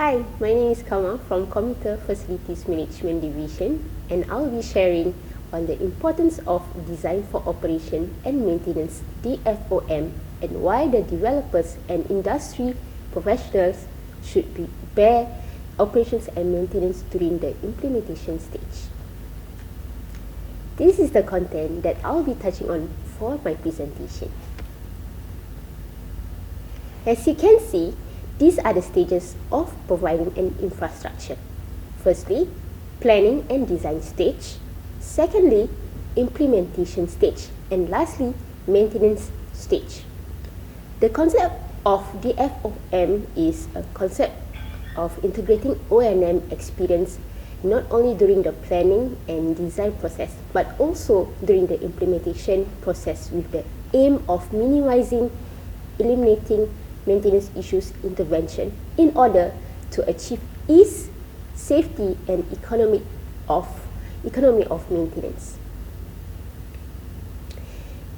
Hi, my name is Kama from Commuter Facilities Management Division, and I'll be sharing on the importance of Design for Operation and Maintenance (DFOM) and why the developers and industry professionals should bear operations and maintenance during the implementation stage. This is the content that I'll be touching on for my presentation. As you can see, these are the stages of providing an infrastructure. Firstly, planning and design stage. Secondly, implementation stage. And lastly, maintenance stage. The concept of DFOM is a concept of integrating O&M experience not only during the planning and design process, but also during the implementation process with the aim of eliminating maintenance issues intervention in order to achieve ease, safety, and economy of maintenance.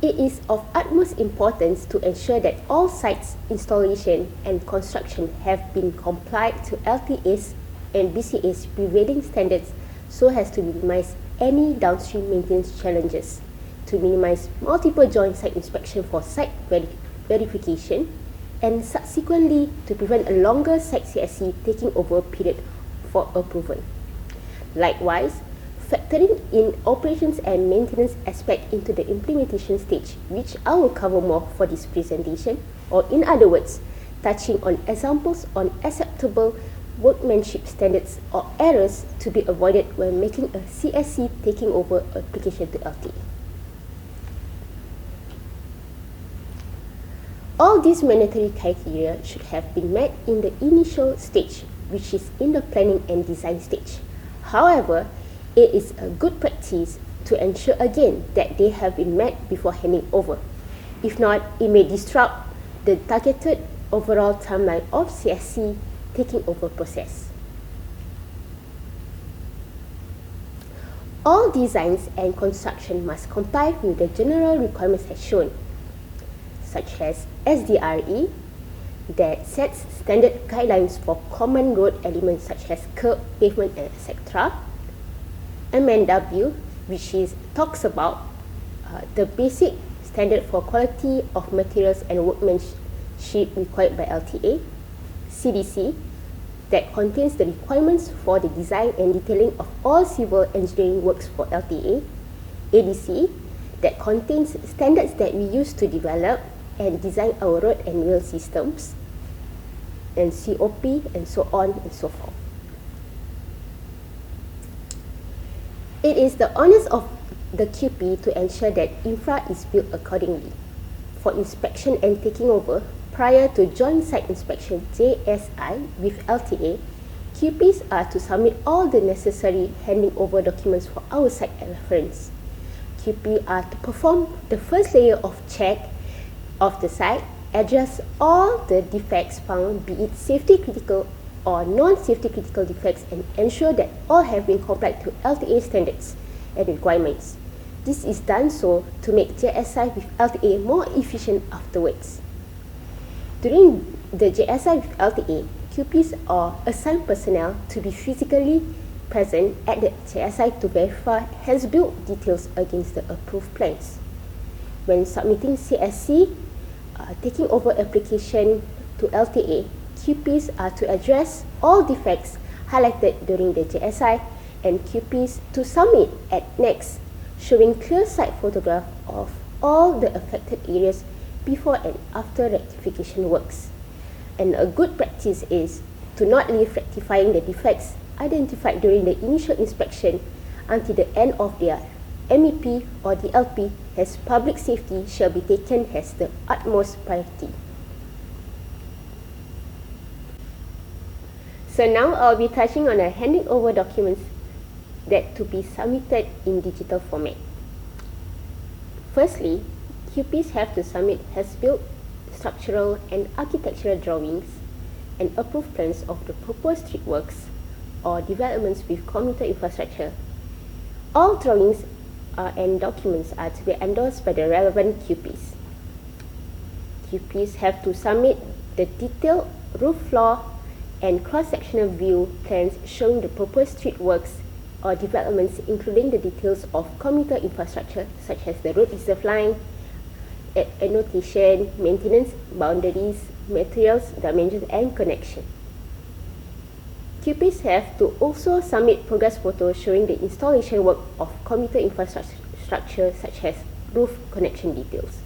It is of utmost importance to ensure that all sites installation and construction have been complied to LTA's and BCA's prevailing standards so as to minimize any downstream maintenance challenges, to minimize multiple joint site inspection for site verification, and subsequently to prevent a longer site CSC taking over period for approval. Likewise, factoring in operations and maintenance aspect into the implementation stage, which I will cover more for this presentation, or in other words, touching on examples on acceptable workmanship standards or errors to be avoided when making a CSC taking over application to LTA. All these mandatory criteria should have been met in the initial stage, which is in the planning and design stage. However, it is a good practice to ensure again that they have been met before handing over. If not, it may disrupt the targeted overall timeline of CSC taking over process. All designs and construction must comply with the general requirements as shown, such as SDRE, that sets standard guidelines for common road elements such as curb, pavement, etc. MNW, which talks about the basic standard for quality of materials and workmanship required by LTA. CDC, that contains the requirements for the design and detailing of all civil engineering works for LTA. ADC, that contains standards that we use to develop and design our road and rail systems, and COP, and so on and so forth. It is the onus of the QP to ensure that infra is built accordingly. For inspection and taking over, prior to joint site inspection JSI with LTA, QPs are to submit all the necessary handing over documents for our site reference. QP are to perform the first layer of check of the site, address all the defects found, be it safety critical or non-safety critical defects, and ensure that all have been complied to LTA standards and requirements. This is done so to make JSI with LTA more efficient afterwards. During the JSI with LTA, QPs are assigned personnel to be physically present at the JSI to verify has-built details against the approved plans. When submitting CSC, taking over application to LTA, QPs are to address all defects highlighted during the JSI, and QPs to submit at next, showing clear site photograph of all the affected areas before and after rectification works. And a good practice is to not leave rectifying the defects identified during the initial inspection until the end of their MEP or DLP, as public safety shall be taken as the utmost priority. So now I'll be touching on the handing over documents that to be submitted in digital format. Firstly, QPs have to submit has-built structural and architectural drawings and approved plans of the proposed street works or developments with commuter infrastructure. All drawings and documents are to be endorsed by the relevant QPs. QPs have to submit the detailed roof floor and cross-sectional view plans showing the proposed street works or developments, including the details of commuter infrastructure such as the road reserve line, annotation, maintenance, boundaries, materials, dimensions, and connection. QPs have to also submit progress photos showing the installation work of commuter infrastructure such as roof connection details.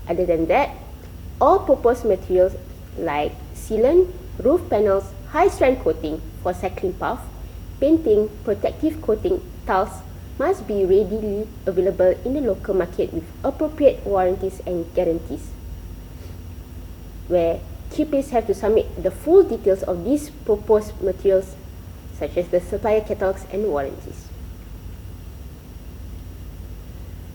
Other than that, all proposed materials like sealant, roof panels, high-strength coating for cycling path, painting, protective coating, tiles must be readily available in the local market with appropriate warranties and guarantees, where QPs have to submit the full details of these proposed materials such as the supplier catalogs and warranties.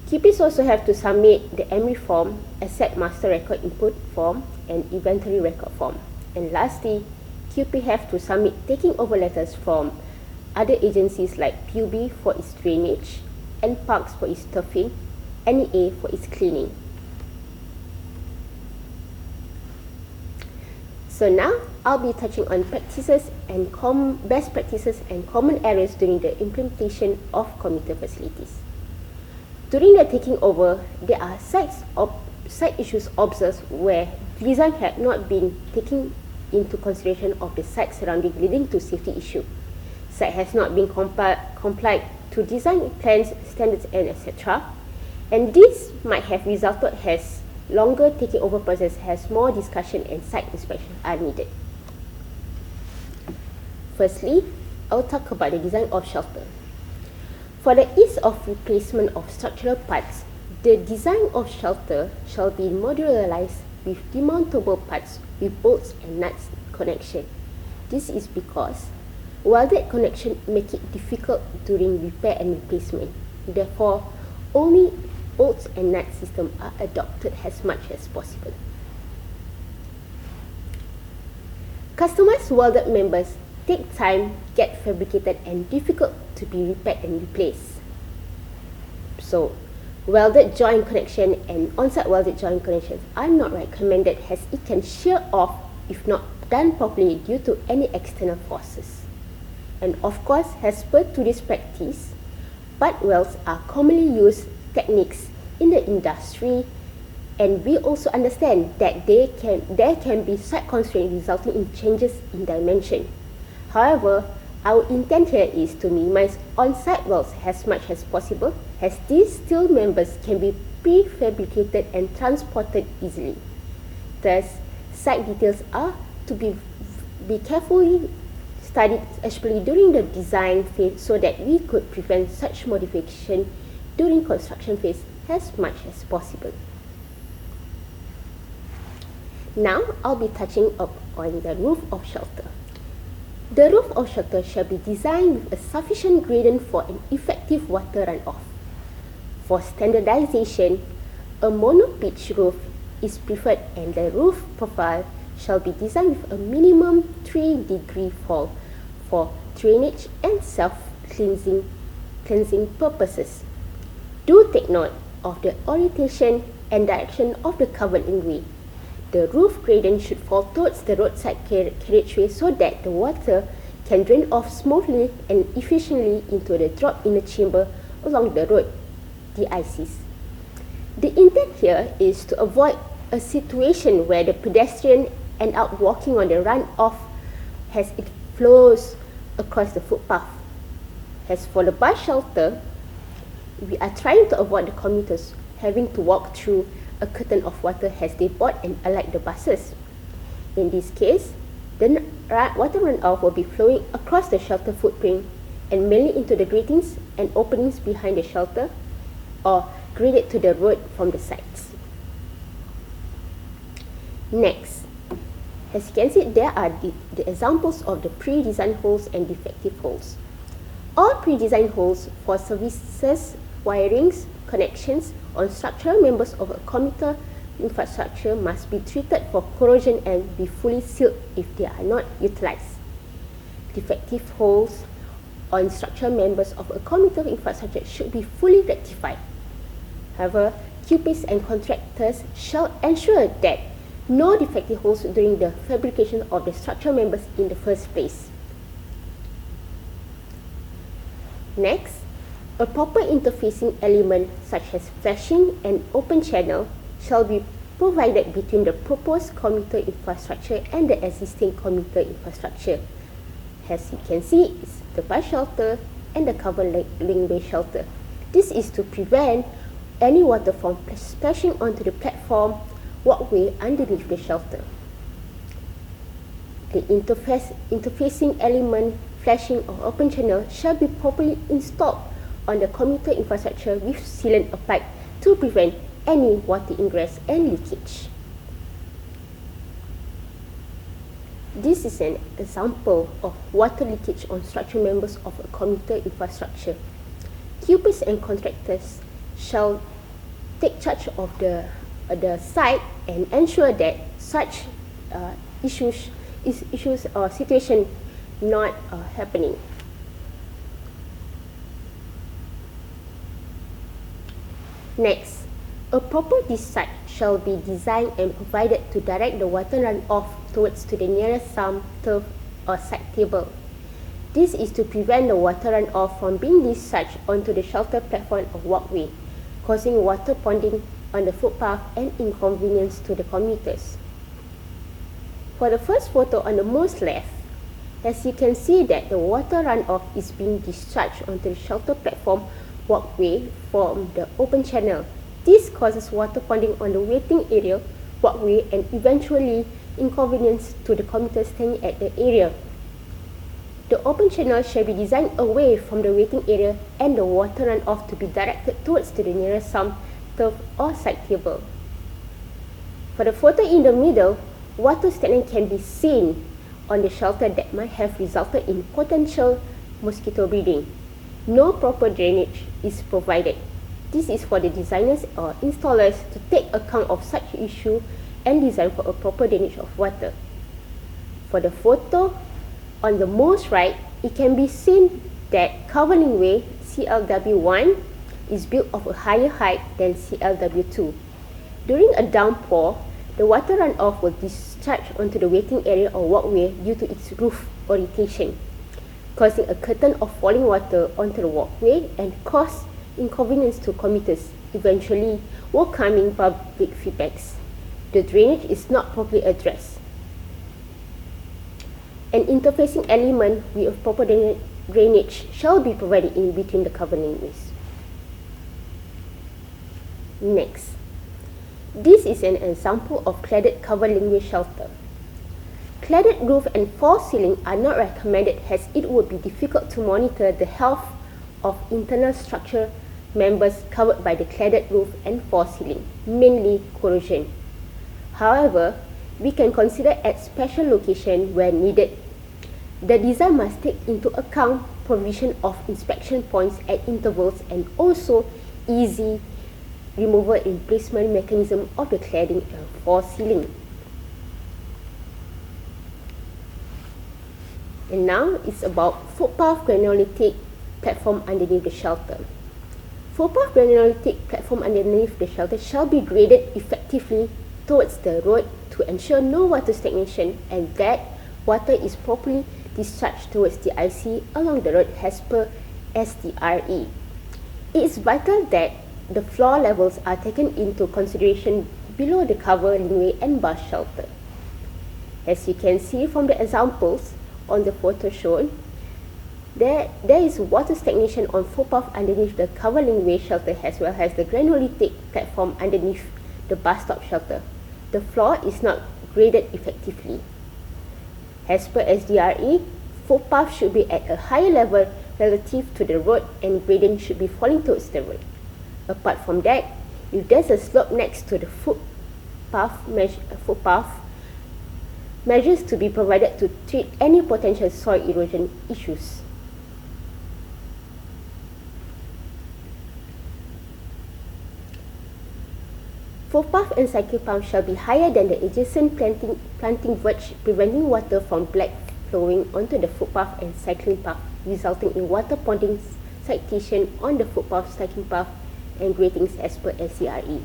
QPs also have to submit the EMRI form, Asset Master Record Input form, and Inventory Record form. And lastly, QP have to submit taking over letters from other agencies like PUB for its drainage, NParks for its turfing, NEA for its cleaning. So now, I'll be touching on practices and best practices and common errors during the implementation of commuter facilities. During the taking over, there are site issues observed where design had not been taken into consideration of the site surrounding, leading to safety issue. Site has not been complied to design plans, standards, and etc. And this might have resulted as longer taking over process has more discussion and site inspection are needed. Firstly, I'll talk about the design of shelter. For the ease of replacement of structural parts, the design of shelter shall be modularized with demountable parts with bolts and nuts connection. This is because welded connection make it difficult during repair and replacement. Therefore, only bolts and nut system are adopted as much as possible. Customized welded members take time, get fabricated, and difficult to be repaired and replaced. So, welded joint connection and on-site welded joint connections are not recommended as it can shear off if not done properly due to any external forces. And of course, as per to this practice, butt welds are commonly used techniques in the industry, and we also understand that there can be site constraints resulting in changes in dimension. However, our intent here is to minimize on-site welds as much as possible, as these steel members can be prefabricated and transported easily. Thus, site details are to be carefully studied, especially during the design phase, so that we could prevent such modification during construction phase as much as possible. Now, I'll be touching up on the roof of shelter. The roof of shelter shall be designed with a sufficient gradient for an effective water runoff. For standardization, a mono-pitch roof is preferred, and the roof profile shall be designed with a minimum 3-degree fall for drainage and self-cleansing purposes. Do take note of the orientation and direction of the covered way. The roof gradient should fall towards the roadside carriageway so that the water can drain off smoothly and efficiently into the drop inner chamber along the road, DICs. The intent here is to avoid a situation where the pedestrian end up walking on the runoff as it flows across the footpath. As for the bus shelter, we are trying to avoid the commuters having to walk through a curtain of water as they board and alight the buses. In this case, the water runoff will be flowing across the shelter footprint and mainly into the gratings and openings behind the shelter or graded to the road from the sides. Next, as you can see, there are the examples of the pre-designed holes and defective holes. All pre-designed holes for services, wirings, connections on structural members of a commuter infrastructure must be treated for corrosion and be fully sealed if they are not utilized. Defective holes on structural members of a commuter infrastructure should be fully rectified. However, QPs and contractors shall ensure that no defective holes during the fabrication of the structural members in the first place. Next, a proper interfacing element such as flashing and open channel shall be provided between the proposed commuter infrastructure and the existing commuter infrastructure. As you can see, it's the bus shelter and the cover linkway shelter. This is to prevent any water from splashing onto the platform walkway underneath the shelter. The interfacing element, flashing or open channel shall be properly installed on the commuter infrastructure with sealant applied to prevent any water ingress and leakage. This is an example of water leakage on structural members of a commuter infrastructure. QPs and contractors shall take charge of the site and ensure that such issues or situation not happening. Next, a proper dish site shall be designed and provided to direct the water runoff towards to the nearest sump, turf or side table. This is to prevent the water runoff from being discharged onto the shelter platform or walkway, causing water ponding on the footpath and inconvenience to the commuters. For the first photo on the most left, as you can see that the water runoff is being discharged onto the shelter platform walkway from the open channel. This causes water ponding on the waiting area, walkway, and eventually inconvenience to the commuters staying at the area. The open channel shall be designed away from the waiting area and the water runoff to be directed towards to the nearest sump, turf, or side table. For the photo in the middle, water stagnant can be seen on the shelter that might have resulted in potential mosquito breeding. No proper drainage is provided. This is for the designers or installers to take account of such issue and design for a proper drainage of water. For the photo on the most right, it can be seen that covering way CLW1 is built of a higher height than CLW2. During a downpour, the water runoff will discharge onto the waiting area or walkway due to its roof orientation, causing a curtain of falling water onto the walkway and cause inconvenience to commuters, eventually welcoming public feedbacks. The drainage is not properly addressed. An interfacing element with a proper drainage shall be provided in between the covering ways. Next, this is an example of cladded cover linkway shelter. Cladded roof and false ceiling are not recommended as it would be difficult to monitor the health of internal structure members covered by the cladded roof and false ceiling, mainly corrosion. However, we can consider at special location where needed. The design must take into account provision of inspection points at intervals and also easy removal and placement mechanism of the cladding and false ceiling. And now it's about footpath granulatic platform underneath the shelter. Footpath granulatic platform underneath the shelter shall be graded effectively towards the road to ensure no water stagnation and that water is properly discharged towards the IC along the road as per SDRE. It is vital that the floor levels are taken into consideration below the cover, linkway and bus shelter. As you can see from the examples on the photo shown, there is water stagnation on footpath underneath the cover linkway shelter as well as the granulatic platform underneath the bus stop shelter. The floor is not graded effectively. As per SDRE, footpath should be at a higher level relative to the road and gradient should be falling towards the road. Apart from that, if there's a slope next to the footpath, measures to be provided to treat any potential soil erosion issues. Footpath and cycle pump shall be higher than the adjacent planting verge, preventing water from black flowing onto the footpath and cycling path, resulting in water ponding citation on the footpath, cycling path, and gratings as per SCRE.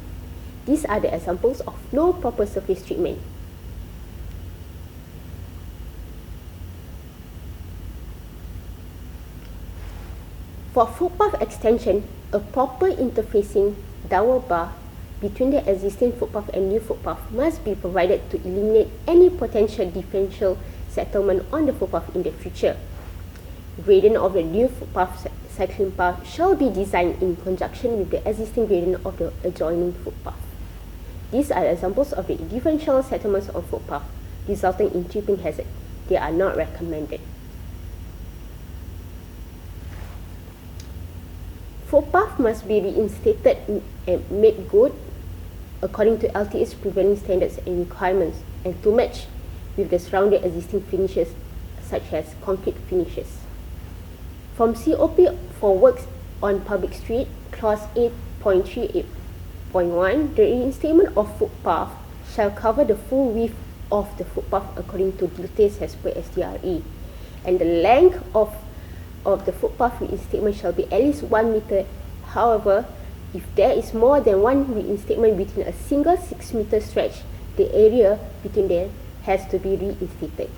These are the examples of no proper surface treatment. For footpath extension, a proper interfacing dowel bar between the existing footpath and new footpath must be provided to eliminate any potential differential settlement on the footpath in the future. Gradient of the new footpath cycling path shall be designed in conjunction with the existing gradient of the adjoining footpath. These are examples of the differential settlements on footpath, resulting in tripping hazard. They are not recommended. Footpath must be reinstated and made good according to LTA's prevailing standards and requirements and to match with the surrounding existing finishes such as concrete finishes. From COP for works on public street, clause 8.38.1, the reinstatement of footpath shall cover the full width of the footpath according to details as per SDRE, and the length of the footpath reinstatement shall be at least 1 meter. However, if there is more than one reinstatement between a single 6 meter stretch, the area between them has to be reinstated.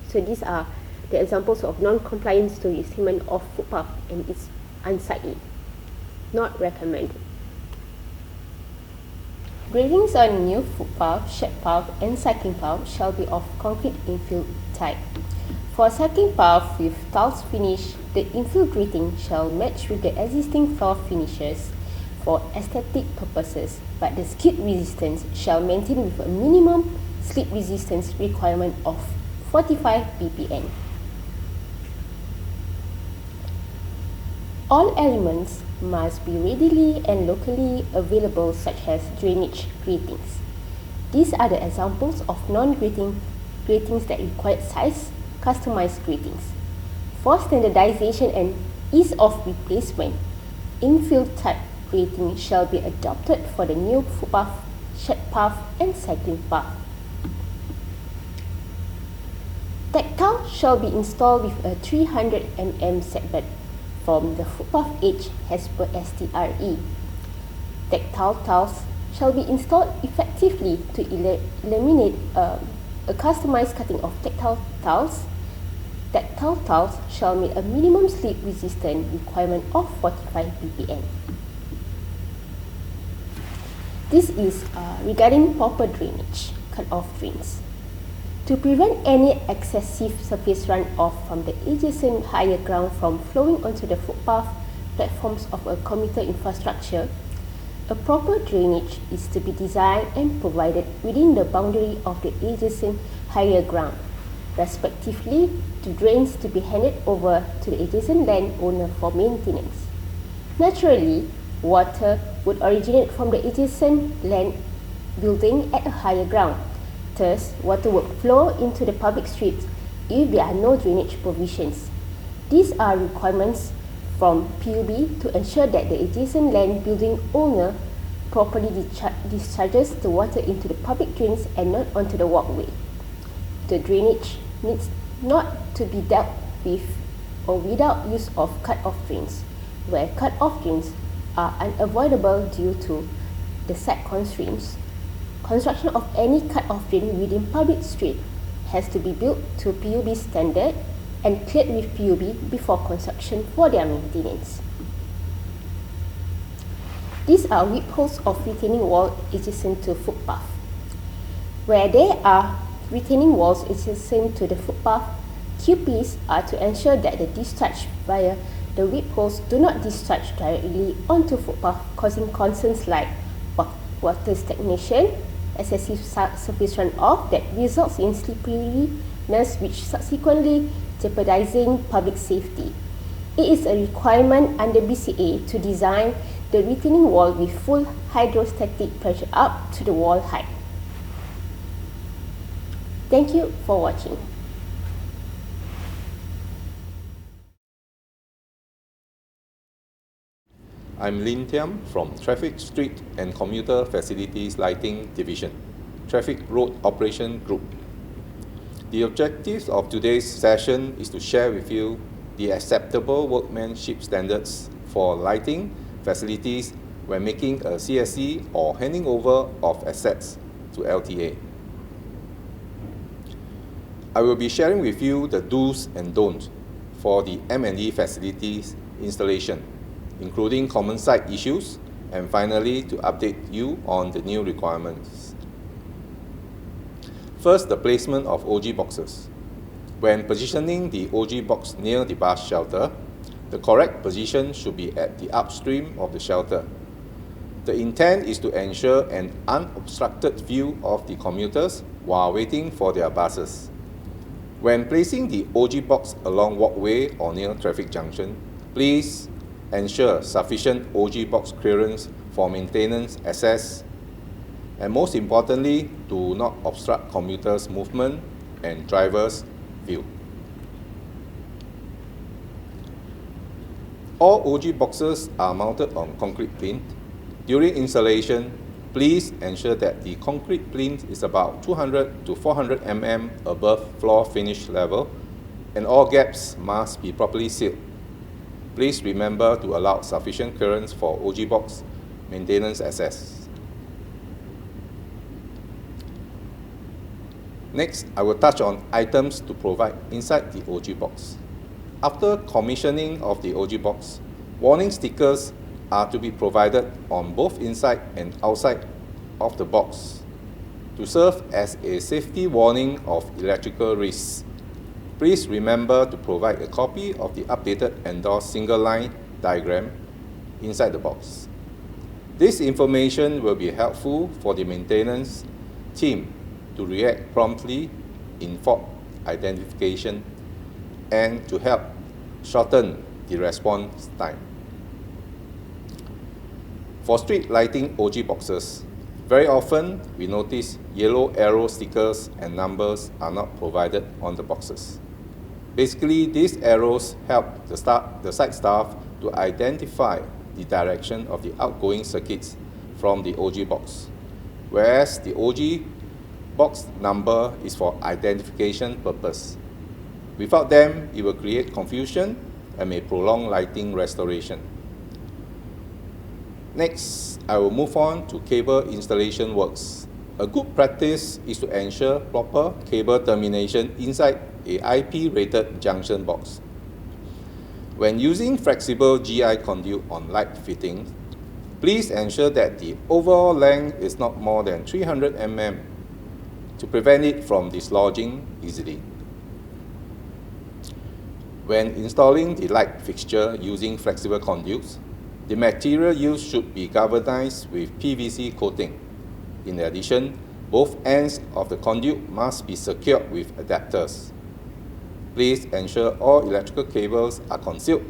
So these are the examples of non-compliance to reinstatement of footpath, and it's unsightly, not recommended. Gradings on new footpath, shed path and cycling path shall be of concrete infill type. For a cycling path with tiles finish, the infill grading shall match with the existing floor finishes for aesthetic purposes, but the skid resistance shall maintain with a minimum slip resistance requirement of 45 ppm. All elements must be readily and locally available, such as drainage gratings. These are the examples of non-grating gratings that require size customized gratings. For standardization and ease of replacement, infill type grating shall be adopted for the new footpath, shed path and cycling path. Tactile shall be installed with a 300 mm setback from the footpath edge as per STRE. Tactile tiles shall be installed effectively to eliminate a customized cutting of tactile tiles. Tactile tiles shall meet a minimum slip resistance requirement of 45 ppm. This is regarding proper drainage, cut-off drains. To prevent any excessive surface runoff from the adjacent higher ground from flowing onto the footpath platforms of a commuter infrastructure, a proper drainage is to be designed and provided within the boundary of the adjacent higher ground, respectively to drains to be handed over to the adjacent landowner for maintenance. Naturally, water would originate from the adjacent land building at a higher ground. Thus, water would flow into the public streets if there are no drainage provisions. These are requirements from PUB to ensure that the adjacent land building owner properly discharges the water into the public drains and not onto the walkway. The drainage needs not to be dealt with or without use of cut-off drains, where cut-off drains are unavoidable due to the site constraints. Construction of any cut-off drain within public street has to be built to PUB standard and cleared with PUB before construction for their maintenance. These are whip holes of retaining wall adjacent to footpath. Where there are retaining walls adjacent to the footpath, QPs are to ensure that the discharge via the whip holes do not discharge directly onto footpath, causing concerns like water stagnation, excessive surface runoff that results in slipperiness, which subsequently jeopardizing public safety. It is a requirement under BCA to design the retaining wall with full hydrostatic pressure up to the wall height. Thank you for watching. I'm Lin Tiam from Traffic Street and Commuter Facilities Lighting Division, Traffic Road Operation Group. The objectives of today's session is to share with you the acceptable workmanship standards for lighting facilities when making a CSE or handing over of assets to LTA. I will be sharing with you the do's and don'ts for the M&E facilities installation, including common site issues, and finally to update you on the new requirements. First, the placement of OG boxes. When positioning the OG box near the bus shelter, the correct position should be at the upstream of the shelter. The intent is to ensure an unobstructed view of the commuters while waiting for their buses. When placing the OG box along walkway or near traffic junction, please ensure sufficient OG box clearance for maintenance access, and most importantly, do not obstruct commuters' movement and drivers' view. All OG boxes are mounted on concrete plinth. During installation, please ensure that the concrete plinth is about 200 to 400 mm above floor finish level, and all gaps must be properly sealed. Please remember to allow sufficient clearance for OG box maintenance access. Next, I will touch on items to provide inside the OG box. After commissioning of the OG box, warning stickers are to be provided on both inside and outside of the box to serve as a safety warning of electrical risks. Please remember to provide a copy of the updated endorsed single line diagram inside the box. This information will be helpful for the maintenance team to react promptly in fault identification and to help shorten the response time. For street lighting OG boxes, very often we notice yellow arrow stickers and numbers are not provided on the boxes. Basically, these arrows help the site staff to identify the direction of the outgoing circuits from the OG box, whereas the OG box number is for identification purpose. Without them, it will create confusion and may prolong lighting restoration. Next, I will move on to cable installation works. A good practice is to ensure proper cable termination inside a IP-rated junction box. When using flexible GI conduit on light fittings, please ensure that the overall length is not more than 300 mm to prevent it from dislodging easily. When installing the light fixture using flexible conduits, the material used should be galvanized with PVC coating. In addition, both ends of the conduit must be secured with adapters. Please ensure all electrical cables are concealed.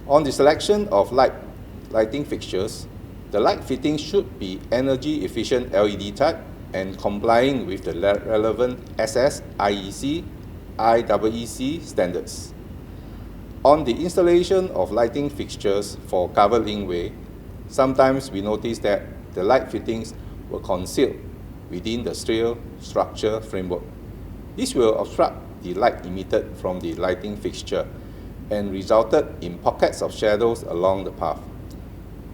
On the selection of lighting fixtures, the light fitting should be energy efficient LED type and complying with the relevant SS, IEC, IEEC standards. On the installation of lighting fixtures for covered linkway, sometimes we notice that the light fittings were concealed within the steel structure framework. This will obstruct the light emitted from the lighting fixture and resulted in pockets of shadows along the path.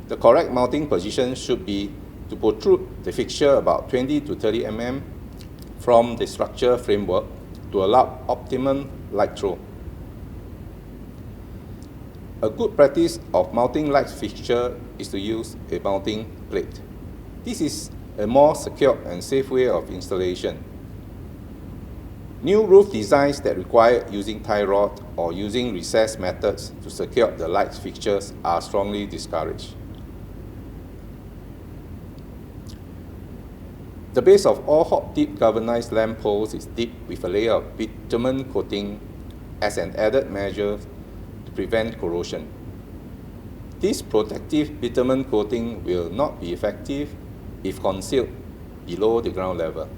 The correct mounting position should be to protrude the fixture about 20 to 30 mm from the structure framework to allow optimum light throw. A good practice of mounting light fixture is to use a mounting plate. This is a more secure and safe way of installation. New roof designs that require using tie rod or using recessed methods to secure the light fixtures are strongly discouraged. The base of all hot-dip galvanized lamp posts is dipped with a layer of bitumen coating as an added measure to prevent corrosion. This protective bitumen coating will not be effective if concealed below the ground level.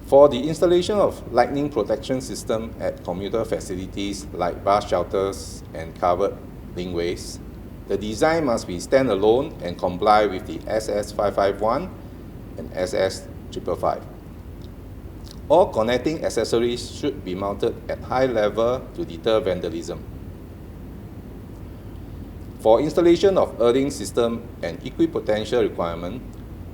For the installation of lightning protection system at commuter facilities like bus shelters and covered linkways, the design must be standalone and comply with the SS551 and SS555. All connecting accessories should be mounted at high level to deter vandalism. For installation of earthing system and equipotential requirement,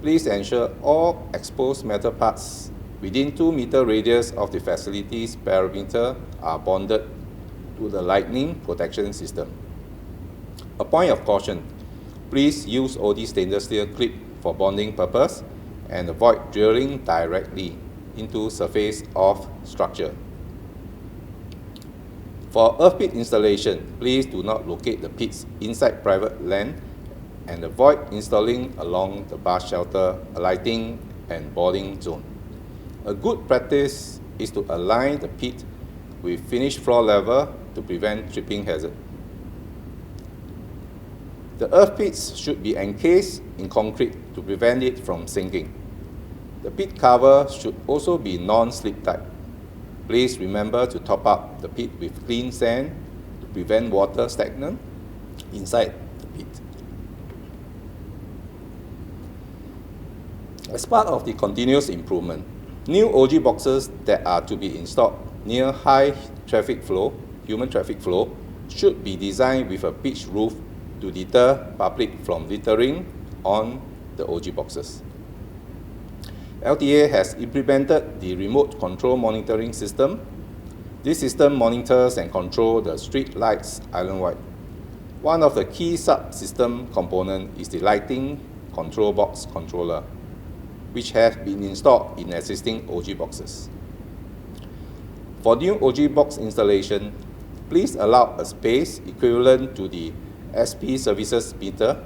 please ensure all exposed metal parts within 2 meter radius of the facility's perimeter are bonded to the lightning protection system. A point of caution, please use OD stainless steel clip for bonding purpose and avoid drilling directly into surface of structure. For earth pit installation, please do not locate the pits inside private land and avoid installing along the bus shelter, alighting and boarding zone. A good practice is to align the pit with finished floor level to prevent tripping hazard. The earth pits should be encased in concrete to prevent it from sinking. The pit cover should also be non-slip type. Please remember to top up the pit with clean sand to prevent water stagnant inside the pit. As part of the continuous improvement, new OG boxes that are to be installed near high traffic flow, human traffic flow, should be designed with a pitched roof to deter public from littering on the OG boxes. LTA has implemented the remote control monitoring system. This system monitors and controls the street lights island-wide. One of the key subsystem components is the lighting control box controller, which has been installed in existing OG boxes. For new OG box installation, please allow a space equivalent to the SP services meter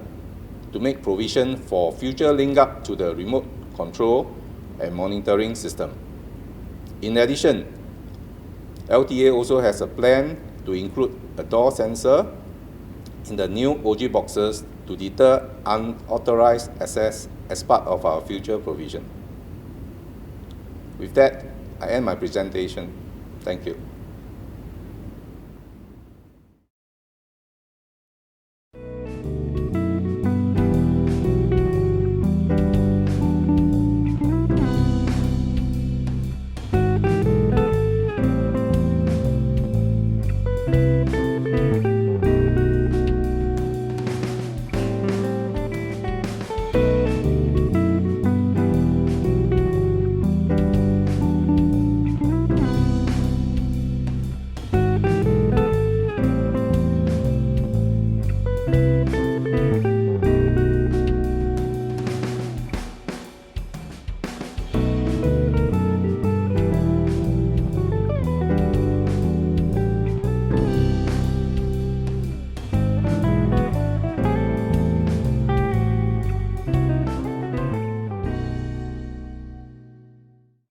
to make provision for future link up to the remote control and monitoring system. In addition, LTA also has a plan to include a door sensor in the new OG boxes to deter unauthorized access as part of our future provision. With that, I end my presentation. Thank you.